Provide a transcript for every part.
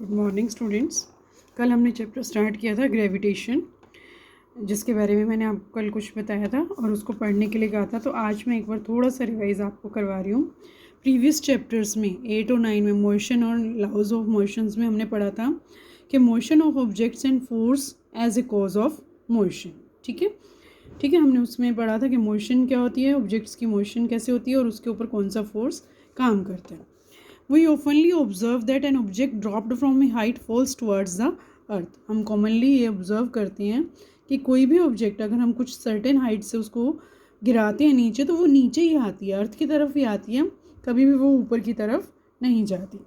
Good morning students. कल हमने chapter start किया था ग्रेविटेशन, जिसके बारे में मैंने आपको कल कुछ बताया था और उसको पढ़ने के लिए कहा था। तो आज मैं एक बार थोड़ा सा रिवाइज आपको करवा रही हूँ। प्रीवियस चैप्टर्स में 8 और 9 में मोशन और लॉज ऑफ मोशंस में हमने पढ़ा था कि motion of objects and force as a cause of motion. ठीक है, हमने उसमें पढ़ा था कि मोशन क्या होती है, ऑब्जेक्ट्स की मोशन कैसे होती है और उसके ऊपर कौन सा फोर्स काम करता है। We oftenly observe that an object dropped from a height falls towards the earth। हम कॉमनली ये ऑब्ज़र्व करते हैं कि कोई भी ऑब्जेक्ट अगर हम कुछ सर्टेन हाइट से उसको गिराते हैं नीचे, तो वो नीचे ही आती है, अर्थ की तरफ ही आती है, कभी भी वो ऊपर की तरफ नहीं जाती।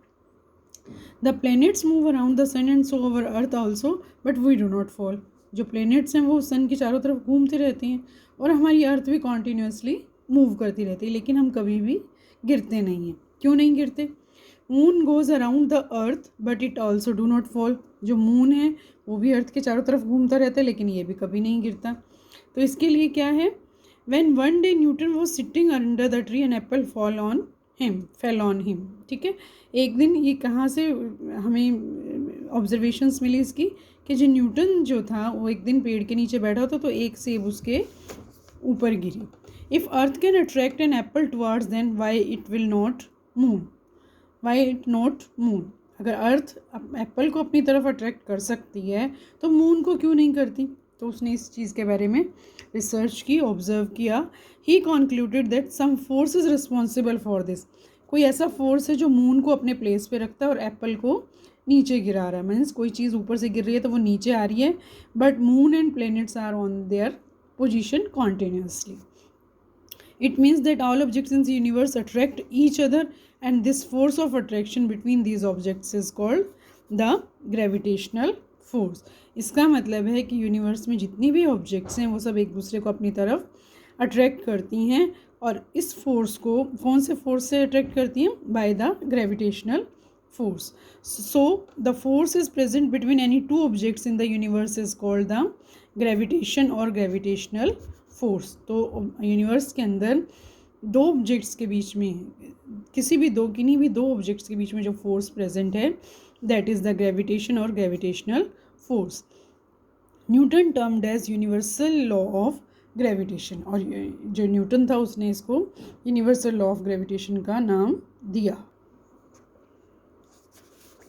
The planets move around the sun and so our earth also but we do not fall. जो प्लैनेट्स हैं वो सन के चारों तरफ घूमते रहते हैं और हमारी अर्थ भी कॉन्टीन्यूसली मूव करती रहती है, लेकिन हम कभी भी गिरते नहीं हैं। क्यों नहीं गिरते? Moon goes around the earth but it also do not fall. जो मून है वो भी अर्थ के चारों तरफ घूमता रहता है, लेकिन ये भी कभी नहीं गिरता। तो इसके लिए क्या है, when one day Newton was sitting under the tree an apple fell on him. ठीक है, एक दिन ये कहाँ से हमें ऑब्जर्वेशंस मिली इसकी कि जो न्यूटन जो था वो एक दिन पेड़ के नीचे बैठा था, तो एक सेब उसके ऊपर गिरी। If earth can attract an apple towards then why it will not moon, why it not moon. अगर अर्थ एप्पल को अपनी तरफ अट्रैक्ट कर सकती है तो मून को क्यों नहीं करती? तो उसने इस चीज़ के बारे में रिसर्च की, ऑब्जर्व किया। He concluded that some force is responsible for this. कोई ऐसा फोर्स है जो मून को अपने प्लेस पे रखता है और एप्पल को नीचे गिरा रहा है। मीन्स कोई चीज़ ऊपर से गिर रही है तो वो नीचे आ रही है, but moon and planets are on their position continuously. It means that all objects in the universe attract each other, and this force of attraction between these objects is called the gravitational force। इसका मतलब है कि universe में जितनी भी objects हैं वो सब एक दूसरे को अपनी तरफ अट्रैक्ट करती हैं, और इस फोर्स को कौन से फोर्स से अट्रैक्ट करती हैं? By the gravitational force। So the force is present between any two objects in the universe is called the gravitation or gravitational force। तो यूनिवर्स के अंदर दो ऑब्जेक्ट्स के बीच में, किन्हीं भी दो ऑब्जेक्ट्स के बीच में जो फोर्स प्रेजेंट है, दैट इज़ द ग्रेविटेशन और gravitational force. Newton termed as universal law of gravitation, और जो न्यूटन था उसने इसको यूनिवर्सल लॉ ऑफ ग्रेविटेशन का नाम दिया।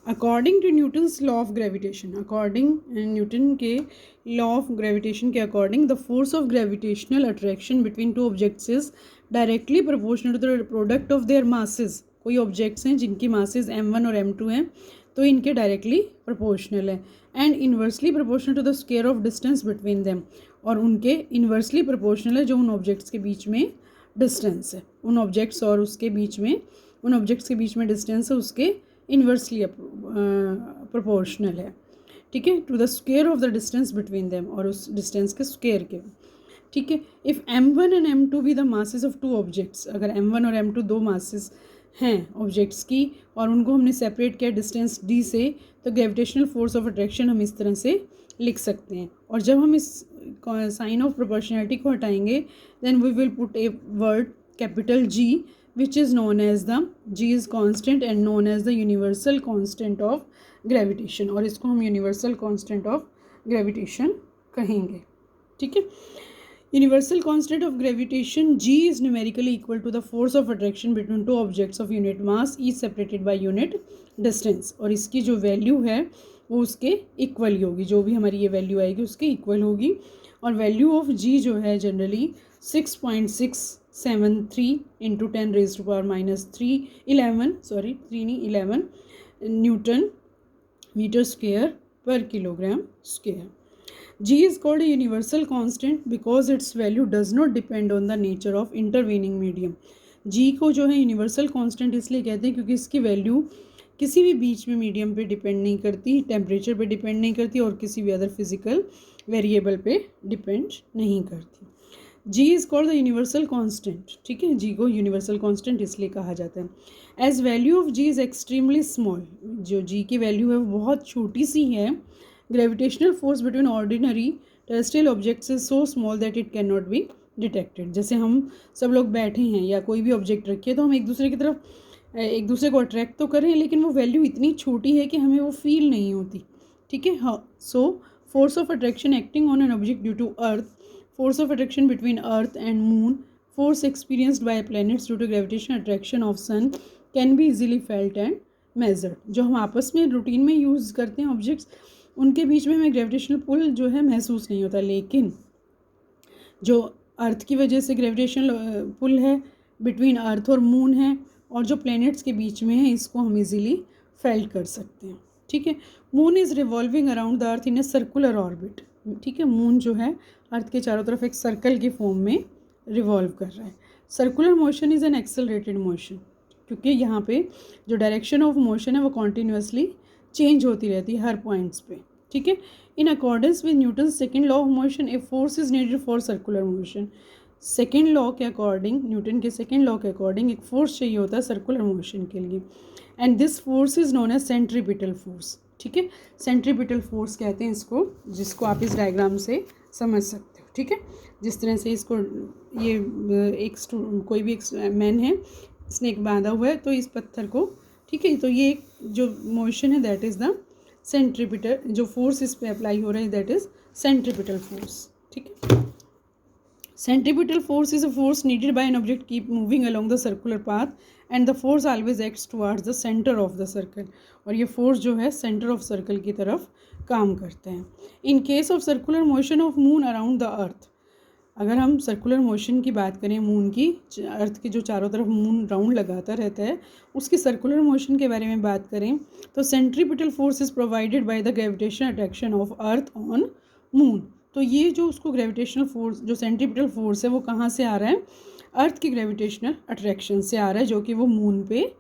According to Newton's law of gravitation, according Newton के लॉ ऑफ ग्रेविटेशन के according, the force of gravitational attraction between two objects is directly proportional to the product of their masses. कोई objects हैं जिनकी masses m1 और m2 हैं, तो इनके directly proportional है, and inversely proportional to the square of distance between them, और उनके इन्वर्सली प्रोपोर्शनल है जो उन ऑब्जेक्ट्स के बीच में डिस्टेंस है, उन ऑब्जेक्ट्स और उसके बीच में, उन ऑब्जेक्ट्स के बीच में डिस्टेंस है उसके इन्वर्सली प्रोपोर्शनल है। ठीक है, to the square of the distance between them, और उस डिस्टेंस के स्क्वायर के। ठीक है, if m1 and m2 be the masses of two objects, अगर m1 और m2 दो मासेस हैं ऑब्जेक्ट्स की और उनको हमने सेपरेट किया डिस्टेंस d से, तो ग्रेविटेशनल फोर्स ऑफ अट्रैक्शन हम इस तरह से लिख सकते हैं। और जब हम इस साइन ऑफ प्रोपोर्शनैलिटी को हटाएंगे, then we will put a word capital G which is known as the G is constant and known as the universal constant of gravitation, और इसको हम universal constant of gravitation कहेंगे। ठीक है, universal constant of gravitation G is numerically equal to the force of attraction between two objects of unit mass each separated by unit distance, और इसकी जो value है वो उसके इक्वल ही होगी, जो भी हमारी ये वैल्यू आएगी उसके इक्वल होगी। और वैल्यू ऑफ G जो है generally 6.673 into 10⁻³ newton metre square पर kilogram square. G is called a universal constant because its value does not depend on the nature of intervening medium। G को जो है यूनिवर्सल कांस्टेंट इसलिए कहते हैं क्योंकि इसकी वैल्यू किसी भी बीच में मीडियम पे डिपेंड नहीं करती, टेम्परेचर पे डिपेंड नहीं करती, और किसी भी अदर फिजिकल वेरिएबल पे डिपेंड नहीं करती। G is called the universal constant. ठीक है, G को यूनिवर्सल कांस्टेंट इसलिए कहा जाता है। As value of G is extremely small, जो G की वैल्यू है वो बहुत छोटी सी है। Gravitational force between ordinary terrestrial objects is so small that it can not be detected. जैसे हम सब लोग बैठे हैं या कोई भी ऑब्जेक्ट रखिए तो हम एक दूसरे की तरफ एक दूसरे को अट्रैक्ट तो करें, लेकिन वो वैल्यू इतनी छोटी है कि हमें वो फील नहीं होती, ठीक है। हाँ, so force of attraction acting on an object due to earth, force of attraction between earth and moon, force experienced by planets due to gravitational attraction of sun can be easily felt and measured। जो हम आपस में routine में use करते हैं objects, उनके बीच में हमें ग्रेविटेशनल पुल जो है महसूस नहीं होता, लेकिन जो अर्थ की वजह से ग्रेविटेशनल पुल है बिटवीन अर्थ और मून है, और जो प्लैनेट्स के बीच में है, इसको हम इजीली फेल्ट कर सकते हैं, ठीक है। Moon is revolving around the earth in a circular orbit, ठीक है। मून जो है अर्थ के चारों तरफ एक सर्कल की फॉर्म में रिवॉल्व कर रहा है। Circular motion is an accelerated motion, क्योंकि यहाँ पे जो डायरेक्शन ऑफ मोशन है वो कॉन्टीन्यूसली चेंज होती रहती है हर पॉइंट्स पे, ठीक है। In accordance with Newton second law of motion a force is needed for circular motion. Second law के अकॉर्डिंग, न्यूटन के सेकेंड लॉ के अकॉर्डिंग एक फोर्स चाहिए होता है सर्कुलर मोशन के लिए, and this force is known as centripetal force, ठीक है। सेंट्रीपिटल फोर्स कहते हैं इसको, जिसको आप इस डायग्राम से समझ सकते हो, ठीक है। जिस तरह से इसको ये कोई भी एक मैन है, स्नेक बांधा हुआ है, तो इस पत्थर को, ठीक है, तो ये एक जो मोशन है दैट इज़ द सेंट्रीपिटल, जो फोर्स इस पे अप्लाई हो रहा है दैट इज़ सेंट्रीपिटल फोर्स, ठीक है। Centripetal force is a force needed by an object keep moving along the circular path and the force always acts towards the center of the circle। और ये force जो है center of circle की तरफ काम करते हैं। In case of circular motion of moon around the earth, अगर हम सर्कुलर मोशन की बात करें मून की, अर्थ के जो चारों तरफ मून राउंड लगाता रहता है, उसकी सर्कुलर मोशन के बारे में बात करें तो centripetal force is provided by the gravitational attraction of earth on moon. तो ये जो उसको ग्रेविटेशनल फोर्स, जो सेंट्रीपिटल फोर्स है, वो कहाँ से आ रहा है? अर्थ की ग्रेविटेशनल अट्रैक्शन से आ रहा है, जो कि वो मून पे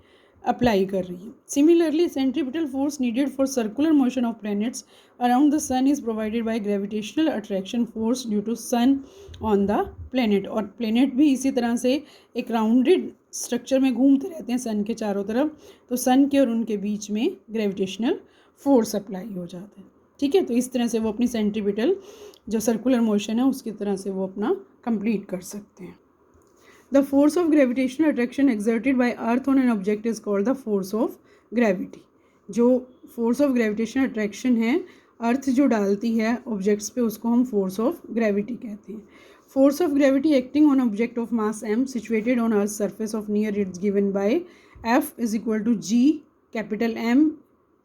अप्लाई कर रही है। Similarly centripetal force needed for circular motion of planets around the sun is provided by gravitational attraction force due to sun on the planet. और प्लैनेट भी इसी तरह से एक राउंडेड स्ट्रक्चर में घूमते रहते हैं सन के चारों तरफ, तो सन के और उनके बीच में ग्रेविटेशनल फोर्स अप्लाई हो जाता है, ठीक है। तो इस तरह से वो अपनी सेंट्रीपिटल जो सर्कुलर मोशन है उसकी तरह से वो अपना कंप्लीट कर सकते हैं। The force of gravitational attraction exerted by earth on an object is called the force of gravity. जो फोर्स ऑफ ग्रेविटेशनल अट्रैक्शन है अर्थ जो डालती है ऑब्जेक्ट्स पे, उसको हम फोर्स ऑफ ग्रेविटी कहते हैं। Force of gravity acting on object of mass m situated on earth surface of near its given by F is equal to G capital M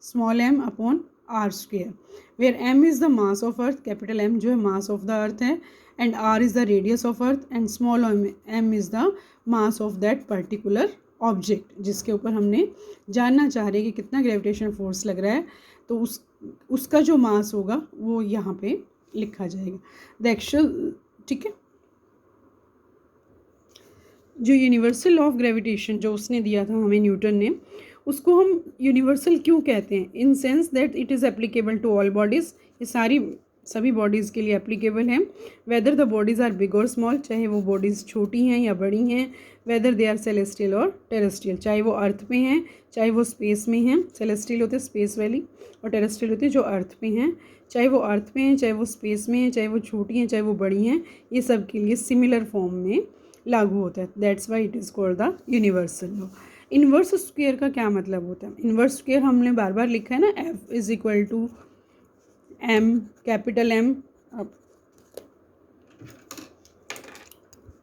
small m upon r square, where m is the mass of earth, capital M जो है mass of the earth है, and r is the radius of earth, and small m is the mass of that particular object, जिसके ऊपर हमने जानना चाह रहे हैं कि कितना ग्रेविटेशनल फोर्स लग रहा है। तो उसका जो मास होगा वो यहाँ पे लिखा जाएगा द एक्चुअल, ठीक है। जो यूनिवर्सल लॉ ऑफ ग्रेविटेशन जो उसने दिया था हमें न्यूटन ने, उसको हम यूनिवर्सल क्यों कहते हैं? In sense that it is applicable to all bodies, ये सभी बॉडीज़ के लिए एप्लीकेबल हैं। Whether the bodies are big और स्मॉल, चाहे वो बॉडीज़ छोटी हैं या बड़ी हैं। वेदर दे आर सेलेस्टियल और टेरेस्ट्रियल, चाहे वो अर्थ पे हैं चाहे वो स्पेस में हैं। सेलेस्टियल होते हैं स्पेस वाली, और टेरेस्ट्रियल होती है जो अर्थ पे हैं। चाहे वो अर्थ पे हैं, चाहे वो स्पेस में हैं, चाहे वो छोटी हैं, चाहे वो बड़ी हैं, ये सब के लिए सिमिलर फॉर्म में लागू होता है। That's why it is called the universal law. Inverse square का क्या मतलब होता है? इन्वर्स स्क्वेयर हमने बार बार लिखा है ना, F is equal to M capital M,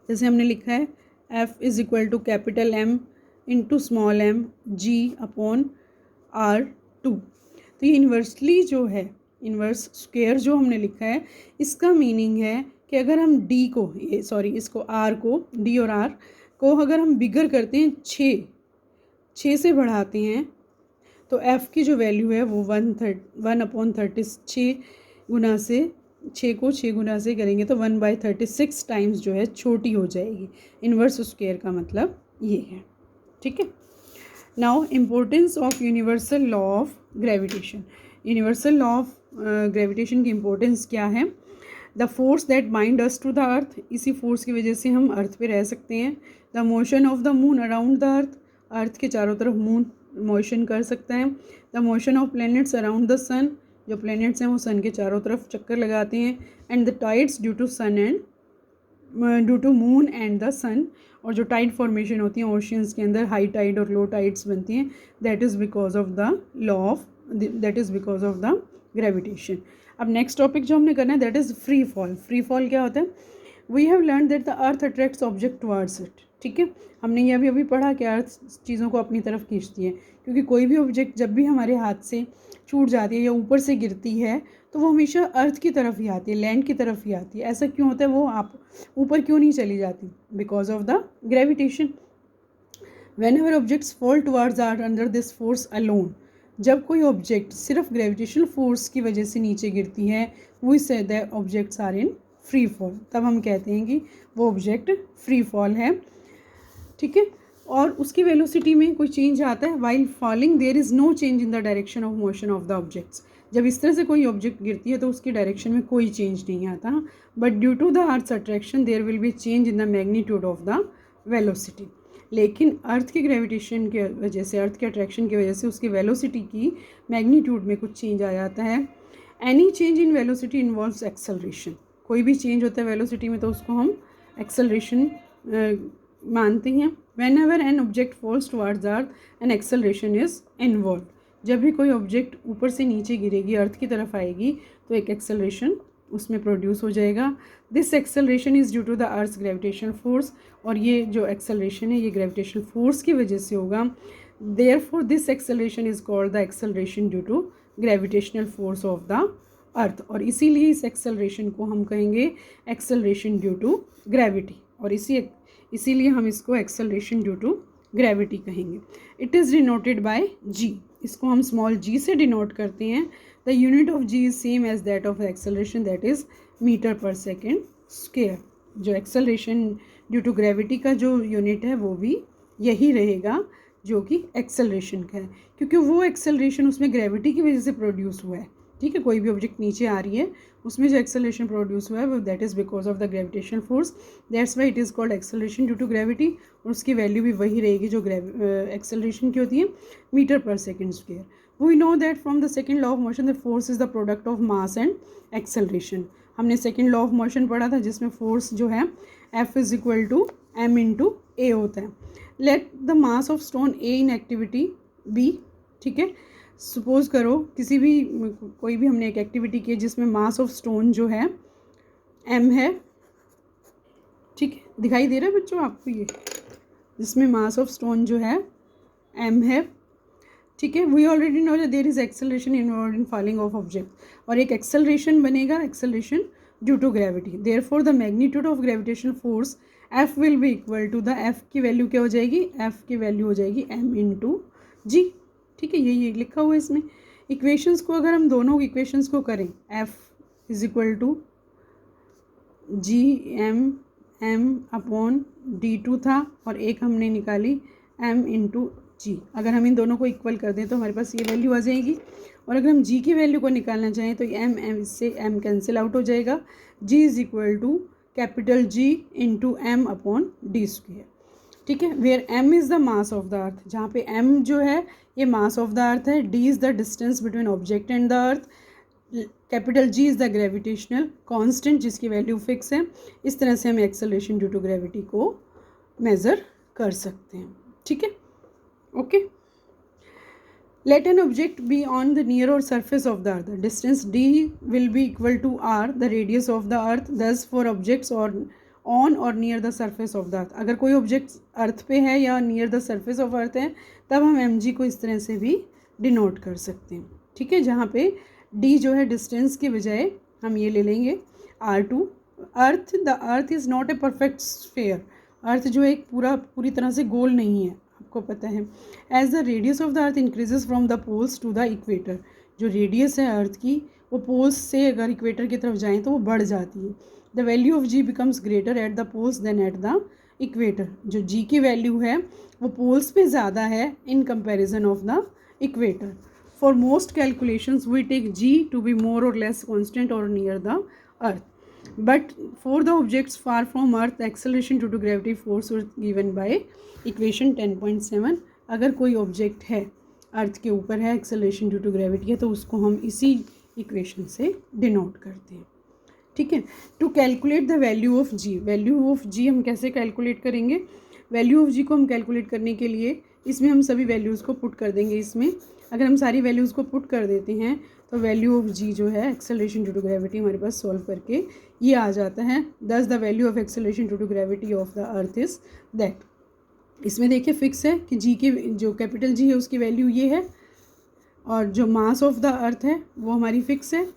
जैसे हमने लिखा है F is equal to capital M into small m G upon R2। तो ये इन्वर्सली जो है, इन्वर्स स्क्वेयर जो हमने लिखा है, इसका मीनिंग है कि अगर हम D को, इसको R को, D और R को अगर हम बिगर करते हैं 6 से बढ़ाते हैं, तो F की जो वैल्यू है वो 1/36 गुना से, 6 को 6 गुना से करेंगे तो 1/36 टाइम्स जो है छोटी हो जाएगी। इन्वर्स स्क्वायर का मतलब ये है, ठीक है। Now importance of universal law of gravitation. Universal law of gravitation की इम्पोर्टेंस क्या है? The force that bind us to the earth, इसी फोर्स की वजह से हम अर्थ पे रह सकते हैं। The motion of the moon around the earth, earth के चारों तरफ मून मोशन कर सकता है। The motion of planets around the sun, जो प्लैनेट्स हैं वो सन के चारों तरफ चक्कर लगाते हैं। And the tides due to sun and due to moon and the sun, और जो टाइड फॉर्मेशन होती हैं ओशियंस के अंदर, हाई टाइड और लो टाइड्स बनती हैं, that is because of the gravitation. अब नेक्स्ट टॉपिक जो हमने करना है that is free fall. Free fall क्या होता है? We have learn that the earth attracts object towards it. ठीक है, हमने ये अभी पढ़ा कि अर्थ चीज़ों को अपनी तरफ खींचती है, क्योंकि कोई भी ऑब्जेक्ट जब भी हमारे हाथ से छूट जाती है या ऊपर से गिरती है तो वो हमेशा अर्थ की तरफ ही आती है, लैंड की तरफ ही आती है। ऐसा क्यों होता है? वो आप ऊपर क्यों नहीं चली जाती? Because of the gravitation. When ever objects fall towards earth under this force alone, जब कोई ऑब्जेक्ट सिर्फ ग्रेविटेशनल फोर्स की वजह से नीचे गिरती है, we say the objects are in free fall, तब हम कहते हैं कि वो ऑब्जेक्ट फ्री फॉल है। ठीक है, और उसकी वेलोसिटी में कोई चेंज आता है। While falling there is no change in the direction of motion of the objects. जब इस तरह से कोई ऑब्जेक्ट गिरती है तो उसकी डायरेक्शन में कोई चेंज नहीं आता, but due to the earth's attraction there will be change in the magnitude of the velocity. लेकिन अर्थ की ग्रेविटेशन की वजह से, अर्थ के अट्रैक्शन की वजह से उसकी वेलोसिटी की मैग्नीट्यूड में कुछ चेंज आ जाता है। Any change in velocity involves acceleration. कोई भी चेंज होता है वेलोसिटी में तो उसको हम एक्सेलरेशन मानते हैं। Whenever an object falls towards earth an acceleration is involve. जब भी कोई ऑब्जेक्ट ऊपर से नीचे गिरेगी, अर्थ की तरफ आएगी, तो एक एक्सेलरेशन उसमें प्रोड्यूस हो जाएगा। This acceleration is due to the earth's gravitational force, और ये जो एक्सेलरेशन है ये ग्रेविटेशनल फोर्स की वजह से होगा। Therefore this acceleration is called the acceleration due to gravitational force of the earth, और इसीलिए इस एक्सेलरेशन को हम कहेंगे एक्सेलरेशन ड्यू टू ग्रेविटी, और इसीलिए हम इसको एक्सेलरेशन ड्यू टू ग्रेविटी कहेंगे। It is denoted by g, इसको हम स्मॉल जी से डिनोट करते हैं। The unit of g is same as that of acceleration, that is metre पर सेकेंड स्क्वायर। जो एक्सेलरेशन ड्यू टू ग्रेविटी का जो यूनिट है वो भी यही रहेगा जो कि एक्सेलरेशन का है, क्योंकि वो एक्सेलरेशन उसमें ग्रेविटी की वजह से प्रोड्यूस हुआ है। ठीक है, कोई भी ऑब्जेक्ट नीचे आ रही है उसमें जो एक्सेलरेशन प्रोड्यूस हुआ है वो that is because of the gravitational force, that's why it is called acceleration due to gravity. और उसकी वैल्यू भी वही रहेगी जो एक्सेलरेशन की होती है, मीटर पर second square. We know that from the second law of motion the force is the product of mass and acceleration. हमने सेकेंड लॉ ऑफ मोशन पढ़ा था जिसमें फोर्स जो है F is equal to m into a होता है। Let the mass of stone a in activity b. ठीक है, सपोज करो किसी भी कोई भी हमने एक एक्टिविटी की जिसमें मास ऑफ स्टोन जो है m है। ठीक है, दिखाई दे रहा है बच्चों आपको ये, जिसमें मास ऑफ स्टोन जो है m है। ठीक है, we already know that there is acceleration involved in falling of object, और एक एक्सेलरेशन बनेगा, acceleration due to gravity. Therefore the magnitude of gravitational force F will be equal to the F की value क्या हो जाएगी? F की value हो जाएगी m इंटू जी। ठीक है, ये लिखा हुआ है इसमें। इक्वेशंस को अगर हम दोनों इक्वेशंस को करें, F is equal to g m upon d2 था, और एक हमने निकाली m इंटू जी। अगर हम इन दोनों को इक्वल कर दें तो हमारे पास ये वैल्यू आ जाएगी, और अगर हम g की वैल्यू को निकालना चाहें तो m इससे m कैंसिल आउट हो जाएगा। g is equal to capital G into m upon d square. ठीक है, where m is the mass of the earth, जहाँ पे m जो है ये मास ऑफ द अर्थ है, d is the distance between object and the earth, capital G is the gravitational constant जिसकी value fix है। इस तरह से हम एक्सेलरेशन ड्यू टू ग्रेविटी को मेज़र कर सकते हैं। ठीक है, okay. Let an object be on the near or surface of the earth. The distance d will be equal to r, the radius of the earth. Thus, for objects or on or near the surface of the earth. अगर कोई object अर्थ पे है या near the surface of earth है तब हम mg को इस तरह से भी डिनोट कर सकते हैं। ठीक है, जहाँ पे d जो है डिस्टेंस के बजाय हम ये ले लेंगे r2। Earth, the earth is not a perfect sphere. Earth जो एक पूरी तरह से गोल नहीं है, आपको पता है। As the radius of the earth increases from the poles to the equator, जो रेडियस है अर्थ की वो पोल्स से अगर इक्वेटर की तरफ जाएं तो वो बढ़ जाती है। The value of ji becomes greater at the poles then at the equator. जो जी की वैल्यू है वो पोल्स पे ज़्यादा है in comparison of the equator. For most calculations we take g to be more और लेस कॉन्स्टेंट और near the earth, but for the objects far from earth acceleration due to gravity force was given by equation 10.7। अगर कोई object है अर्थ के ऊपर है, acceleration due to gravity है, तो उसको हम इसी इक्वेशन से डिनोट करते हैं। ठीक है, to calculate the value of g, value of g हम कैसे कैलकुलेट करेंगे? वैल्यू ऑफ जी को हम कैलकुलेट करने के लिए इसमें हम सभी वैल्यूज़ को पुट कर देंगे। इसमें अगर हम सारी वैल्यूज़ को पुट कर देते हैं तो वैल्यू ऑफ जी जो है एक्सेलरेशन ड्यू टू ग्रेविटी हमारे पास सॉल्व करके ये आ जाता है। Thus the value of acceleration due to gravity of the earth is that. इसमें देखिए फिक्स है कि जी के जो कैपिटल जी है उसकी वैल्यू ये है, और जो मास ऑफ द अर्थ है वो हमारी फिक्स है,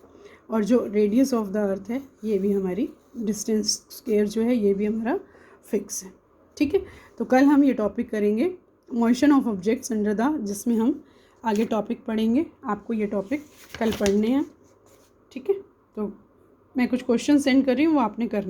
और जो रेडियस ऑफ द अर्थ है ये भी हमारी डिस्टेंस स्क्वायर जो है ये भी हमारा फिक्स है। ठीक है, तो कल हम ये टॉपिक करेंगे motion of objects under the, जिसमें हम आगे टॉपिक पढ़ेंगे। आपको ये टॉपिक कल पढ़ने हैं। ठीक है, तो मैं कुछ क्वेश्चन सेंड कर रही हूँ, वो आपने करना।